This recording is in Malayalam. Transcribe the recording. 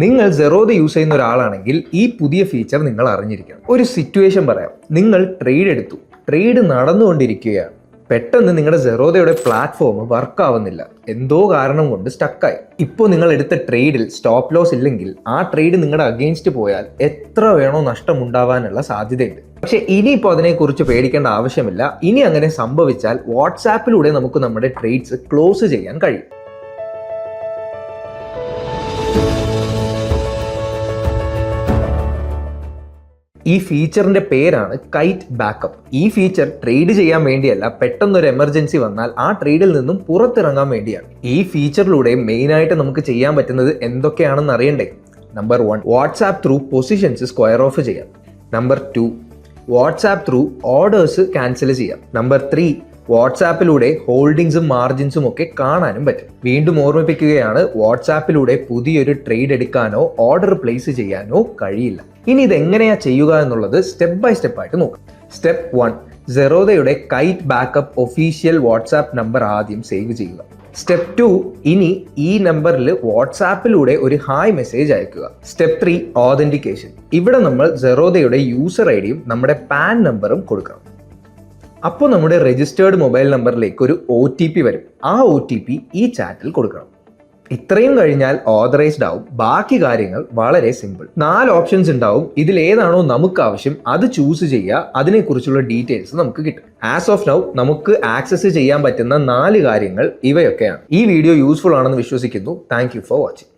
നിങ്ങൾ സെറോദ യൂസ് ചെയ്യുന്ന ഒരാളാണെങ്കിൽ ഈ പുതിയ ഫീച്ചർ നിങ്ങൾ അറിഞ്ഞിരിക്കണം. ഒരു സിറ്റുവേഷൻ പറയാം. നിങ്ങൾ ട്രേഡ് എടുത്തു, ട്രേഡ് നടന്നുകൊണ്ടിരിക്കുകയാണ്. പെട്ടെന്ന് നിങ്ങളുടെ സെറോദയുടെ പ്ലാറ്റ്ഫോം വർക്ക് ആവുന്നില്ല, എന്തോ കാരണം കൊണ്ട് സ്റ്റക്കായി. ഇപ്പോൾ നിങ്ങൾ എടുത്ത ട്രേഡിൽ സ്റ്റോപ്പ് ലോസ് ഇല്ലെങ്കിൽ ആ ട്രേഡ് നിങ്ങളുടെ അഗെയിൻസ്റ്റ് പോയാൽ എത്ര വേണോ നഷ്ടമുണ്ടാവാനുള്ള സാധ്യതയുണ്ട്. പക്ഷെ ഇനിയിപ്പോൾ അതിനെക്കുറിച്ച് പേടിക്കേണ്ട ആവശ്യമില്ല. ഇനി അങ്ങനെ സംഭവിച്ചാൽ വാട്സാപ്പിലൂടെ നമുക്ക് നമ്മുടെ ട്രേഡ്സ് ക്ലോസ് ചെയ്യാൻ കഴിയും. ഈ ഫീച്ചറിന്റെ പേരാണ് കൈറ്റ് ബാക്കപ്പ്. ഈ ഫീച്ചർ ട്രേഡ് ചെയ്യാൻ വേണ്ടിയല്ല, പെട്ടെന്നൊരു എമർജൻസി വന്നാൽ ആ ട്രേഡിൽ നിന്നും പുറത്തിറങ്ങാൻ വേണ്ടിയാണ്. ഈ ഫീച്ചറിലൂടെ മെയിനായിട്ട് നമുക്ക് ചെയ്യാൻ പറ്റുന്നത് എന്തൊക്കെയാണെന്ന് അറിയണ്ടേ? Number 1, WhatsApp through positions square off ചെയ്യാം. Number 2, WhatsApp through orders cancel ചെയ്യാം. നമ്പർ 3, വാട്സാപ്പിലൂടെ ഹോൾഡിങ്സും മാർജിൻസും ഒക്കെ കാണാനും പറ്റും. വീണ്ടും ഓർമ്മിപ്പിക്കുകയാണ്, വാട്സാപ്പിലൂടെ പുതിയൊരു ട്രേഡ് എടുക്കാനോ ഓർഡർ പ്ലേസ് ചെയ്യാനോ കഴിയില്ല. ഇനി ഇതെങ്ങനെയാ ചെയ്യുക എന്നുള്ളത് സ്റ്റെപ്പ് ബൈ സ്റ്റെപ്പ് ആയിട്ട് നോക്കാം. സ്റ്റെപ്പ് 1, സെറോദയുടെ Kite backup official WhatsApp number ആദ്യം സേവ് ചെയ്യുക. സ്റ്റെപ്പ് 2, ഇനി ഈ നമ്പറിൽ വാട്സാപ്പിലൂടെ ഒരു ഹായ് മെസ്സേജ് അയക്കുക. Step 3, authentication. ഇവിടെ നമ്മൾ സെറോദയുടെ യൂസർ ഐഡിയും നമ്മുടെ പാൻ നമ്പറും കൊടുക്കണം. അപ്പോൾ നമ്മുടെ രജിസ്റ്റേർഡ് മൊബൈൽ നമ്പറിലേക്ക് ഒരു OTP വരും. ആ OTP ഈ ചാറ്റിൽ കൊടുക്കണം. ഇത്രയും കഴിഞ്ഞാൽ ഓതറൈസ്ഡ് ആവും. ബാക്കി കാര്യങ്ങൾ വളരെ സിമ്പിൾ. 4 ഓപ്ഷൻസ് ഉണ്ടാവും. ഇതിൽ ഏതാണോ നമുക്ക് ആവശ്യം അത് ചൂസ് ചെയ്യുക. അതിനെക്കുറിച്ചുള്ള ഡീറ്റെയിൽസ് നമുക്ക് കിട്ടും. ആസ് ഓഫ് നൗ നമുക്ക് ആക്സസ് ചെയ്യാൻ പറ്റുന്ന 4 കാര്യങ്ങൾ ഇവയൊക്കെയാണ്. ഈ വീഡിയോ യൂസ്ഫുൾ ആണെന്ന് വിശ്വസിക്കുന്നു. Thank you for watching.